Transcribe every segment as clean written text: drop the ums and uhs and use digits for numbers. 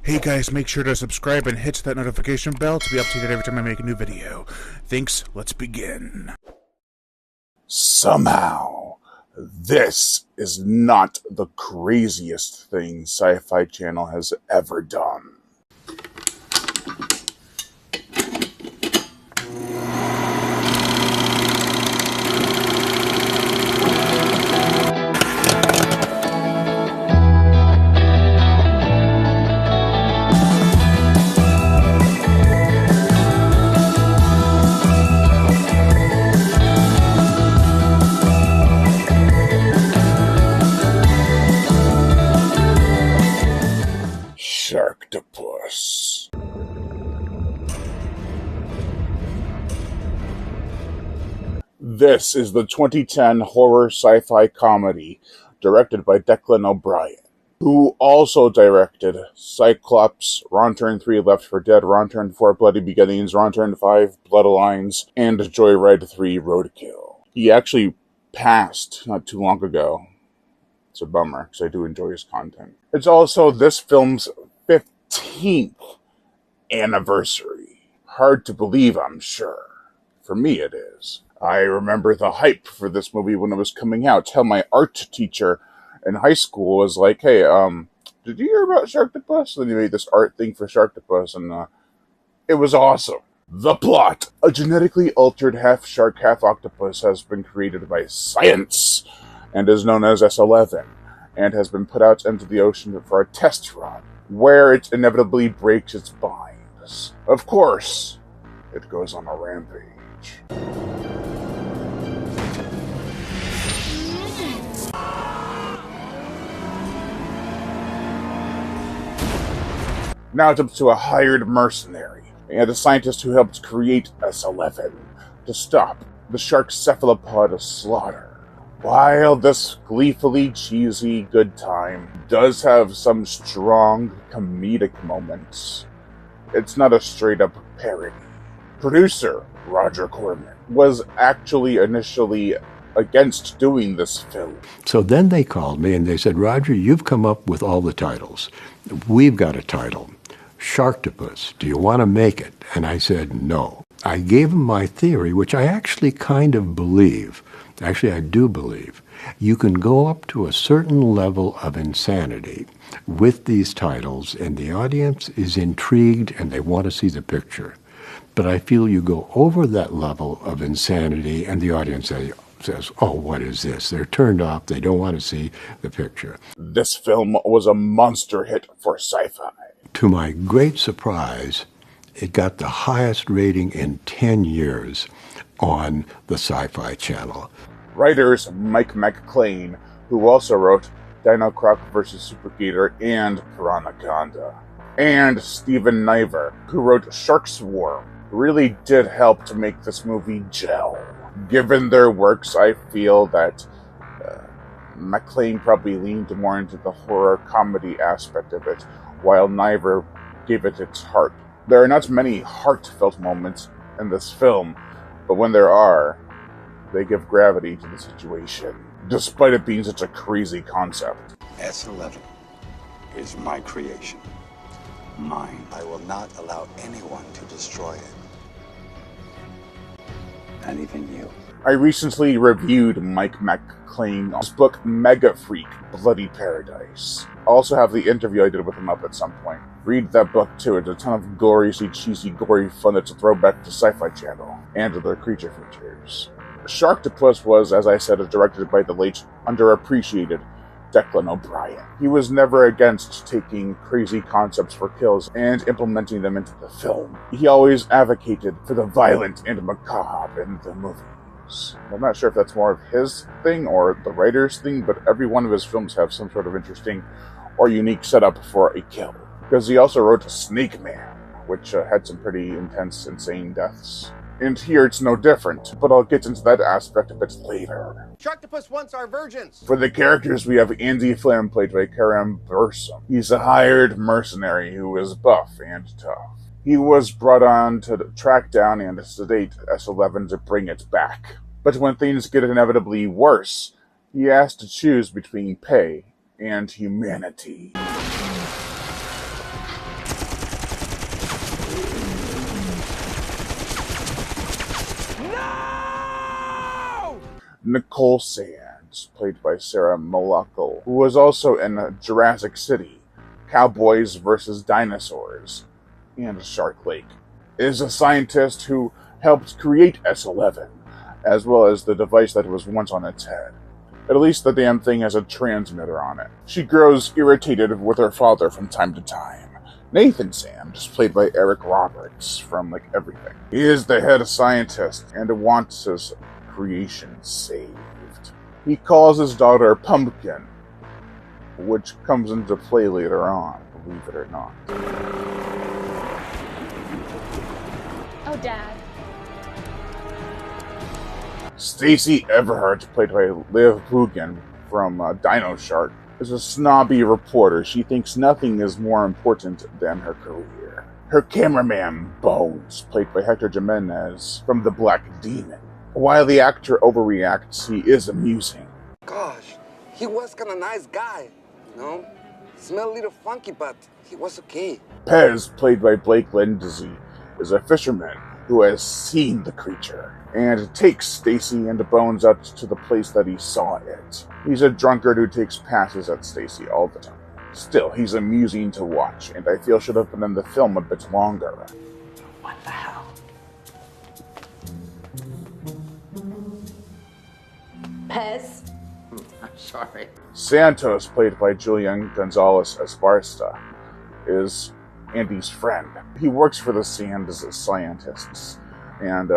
Hey guys, make sure to subscribe and hit that notification bell to be updated every time I make a new video. Thanks, let's begin. Somehow, this is not the craziest thing Sci-Fi Channel has ever done. Sharktopus. This is the 2010 horror sci-fi comedy directed by Declan O'Brien, who also directed Cyclops, Wrong Turn 3, Left 4 Dead, Wrong Turn 4, Bloody Beginnings, Wrong Turn 5, Bloodlines, and Joyride 3, Roadkill. He actually passed not too long ago. It's a bummer, because I do enjoy his content. It's also this film's 15th anniversary. Hard to believe, I'm sure. For me, it is. I remember the hype for this movie when it was coming out. Hell, my art teacher in high school was like, hey, did you hear about Sharktopus? And he made this art thing for Sharktopus, and it was awesome. The plot. A genetically altered half-shark, half-octopus has been created by science and is known as S11, and has been put out into the ocean for a test run, where it inevitably breaks its binds. Of course, it goes on a rampage. Now it's up to a hired mercenary and a scientist who helped create S11 to stop the shark cephalopod slaughter. While this gleefully cheesy good time does have some strong comedic moments, it's not a straight-up parody. Producer Roger Corman was actually initially against doing this film. So then they called me and they said, Roger, you've come up with all the titles. We've got a title, Sharktopus. Do you want to make it? And I said, no. I gave them my theory, which I actually kind of believe. Actually, I do believe. You can go up to a certain level of insanity with these titles, and the audience is intrigued and they want to see the picture. But I feel you go over that level of insanity and the audience says, oh, what is this? They're turned off. They don't want to see the picture. This film was a monster hit for sci-fi. To my great surprise, it got the highest rating in 10 years on the Sci-Fi Channel. Writers Mike McClane, who also wrote Dino Croc vs. Super Gator and Piranaconda, and Steven Niver, who wrote Shark Swarm, really did help to make this movie gel. Given their works, I feel that McClane probably leaned more into the horror comedy aspect of it, while Niver gave it its heart. There are not many heartfelt moments in this film, but when there are, they give gravity to the situation, despite it being such a crazy concept. S11 is my creation. Mine. I will not allow anyone to destroy it. Not even you. I recently reviewed Mike McClane's book Mega Freak, Bloody Paradise. I also have the interview I did with him up at some point. Read that book too. It's a ton of gloriously cheesy, gory fun that's a throwback to Sci-Fi Channel and their creature features. Sharktopus was, as I said, directed by the late, underappreciated Declan O'Brien. He was never against taking crazy concepts for kills and implementing them into the film. He always advocated for the violent and macabre in the movies. I'm not sure if that's more of his thing or the writer's thing, but every one of his films have some sort of interesting or unique setup for a kill. Because he also wrote Snake Man, which had some pretty intense, insane deaths. And here it's no different, but I'll get into that aspect a bit later. Sharktopus wants our virgins! For the characters, we have Andy Flynn, played by Karam Bursum. He's a hired mercenary who is buff and tough. He was brought on to track down and sedate S11 to bring it back. But when things get inevitably worse, he has to choose between pay and humanity. Nicole Sands, played by Sarah Molokul, who was also in Jurassic City, Cowboys vs. Dinosaurs, and Shark Lake, is a scientist who helped create S-11, as well as the device that was once on its head. At least the damn thing has a transmitter on it. She grows irritated with her father from time to time. Nathan Sands, played by Eric Roberts from everything. He is the head scientist and wants his creation saved. He calls his daughter Pumpkin, which comes into play later on, believe it or not. Oh, Dad. Stacey Everhart, played by Liv Pugin from Dino Shark, is a snobby reporter. She thinks nothing is more important than her career. Her cameraman, Bones, played by Hector Jimenez from The Black Demon. While the actor overreacts, he is amusing. Gosh, he was kind of nice guy, you know? Smelled a little funky, but he was okay. Pez, played by Blake Lindsay, is a fisherman who has seen the creature and takes Stacy and Bones out to the place that he saw it. He's a drunkard who takes passes at Stacy all the time. Still, he's amusing to watch, and I feel should have been in the film a bit longer. What the hell? Pez? I'm sorry. Santos, played by Julian Gonzalez Esparza, is Andy's friend. He works for the Sands scientists and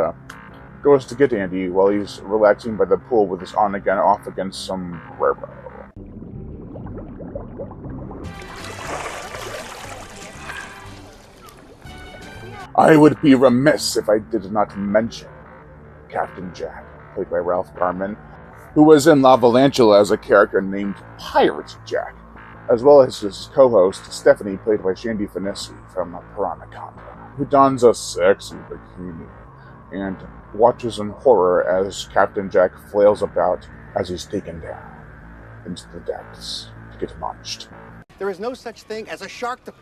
goes to get Andy while he's relaxing by the pool with his on-again, off-again sombrero. I would be remiss if I did not mention Captain Jack, played by Ralph Garman, who was in La Valantula as a character named Pirate Jack, as well as his co-host, Stephanie, played by Shandy Finessi from Piranha, who dons a sexy bikini and watches in horror as Captain Jack flails about as he's taken down into the depths to get munched. There is no such thing as a Sharktopus.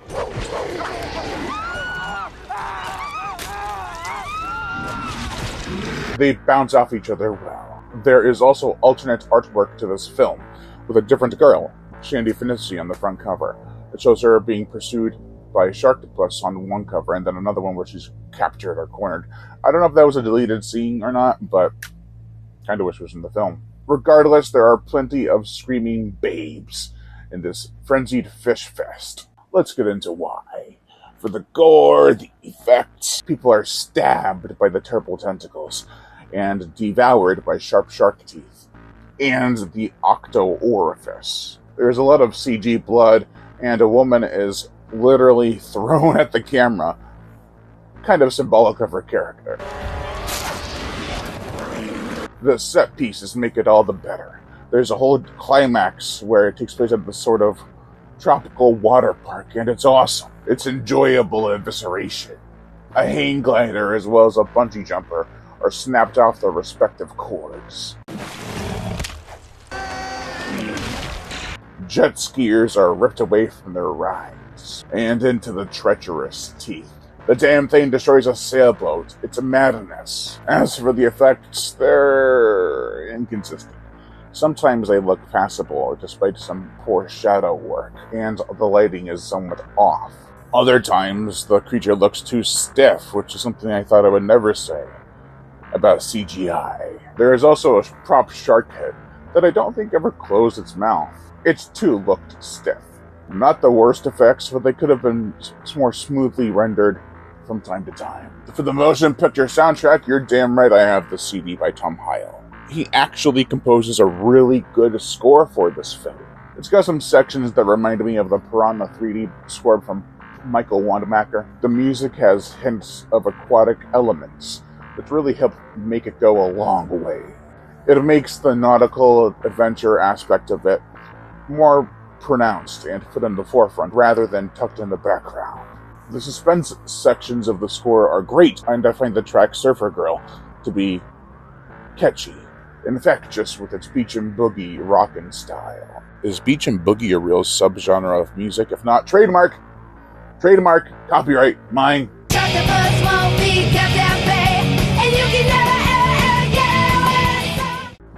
They bounce off each other well. There is also alternate artwork to this film, with a different girl, Shandy Finessi, on the front cover. It shows her being pursued by Sharktopus on one cover, and then another one where she's captured or cornered. I don't know if that was a deleted scene or not, but kind of wish it was in the film. Regardless, there are plenty of screaming babes in this frenzied fish fest. Let's get into why. For the gore, the effects, people are stabbed by the terrible tentacles and devoured by sharp shark teeth, and the OCTO orifice. There's a lot of CG blood, and a woman is literally thrown at the camera, kind of symbolic of her character. The set pieces make it all the better. There's a whole climax where it takes place at this sort of tropical water park, and it's awesome. It's enjoyable evisceration. A hang glider as well as a bungee jumper are snapped off their respective cords. Jet skiers are ripped away from their rides and into the treacherous teeth. The damn thing destroys a sailboat. It's a madness. As for the effects, they're inconsistent. Sometimes they look passable despite some poor shadow work, and the lighting is somewhat off. Other times, the creature looks too stiff, which is something I thought I would never say about CGI. There is also a prop shark head that I don't think ever closed its mouth. It too looked stiff. Not the worst effects, but they could have been more smoothly rendered from time to time. For the motion picture soundtrack, you're damn right I have the CD by Tom Heil. He actually composes a really good score for this film. It's got some sections that remind me of the Piranha 3D score from Michael Wandemacher. The music has hints of aquatic elements, which really help make it go a long way. It makes the nautical adventure aspect of it more pronounced and put in the forefront rather than tucked in the background. The suspense sections of the score are great, and I find the track Surfer Girl to be catchy, infectious with its beach and boogie rockin' style. Is beach and boogie a real subgenre of music? If not, trademark, copyright, mine.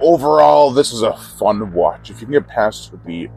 overall, this is a fun watch. If you can get past the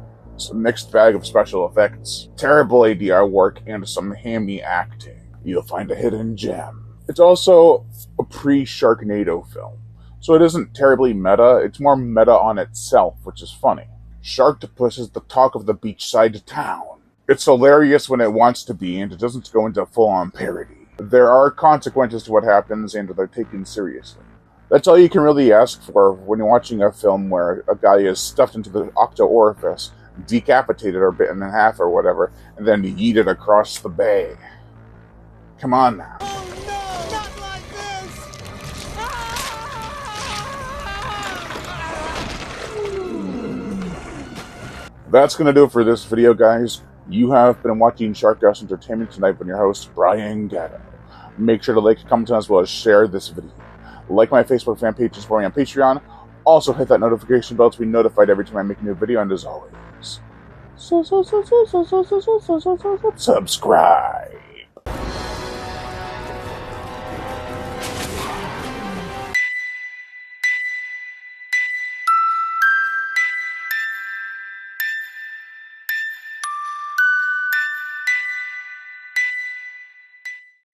mixed bag of special effects, terrible ADR work, and some hammy acting, you'll find a hidden gem. It's also a pre-Sharknado film, so it isn't terribly meta. It's more meta on itself, which is funny. Sharktopus is the talk of the beachside town. It's hilarious when it wants to be, and it doesn't go into full-on parody. There are consequences to what happens, and they're taken seriously. That's all you can really ask for when you're watching a film where a guy is stuffed into the OCTO orifice, decapitated or bitten in half or whatever, and then yeeted across the bay. Come on now. That's going to do it for this video, guys. You have been watching Sharkhouse Entertainment tonight with your host, Brian Gatto. Make sure to like, comment, as well as share this video. Like my Facebook fan page and support me on Patreon. Also hit that notification bell to be notified every time I make a new video, and as always, subscribe.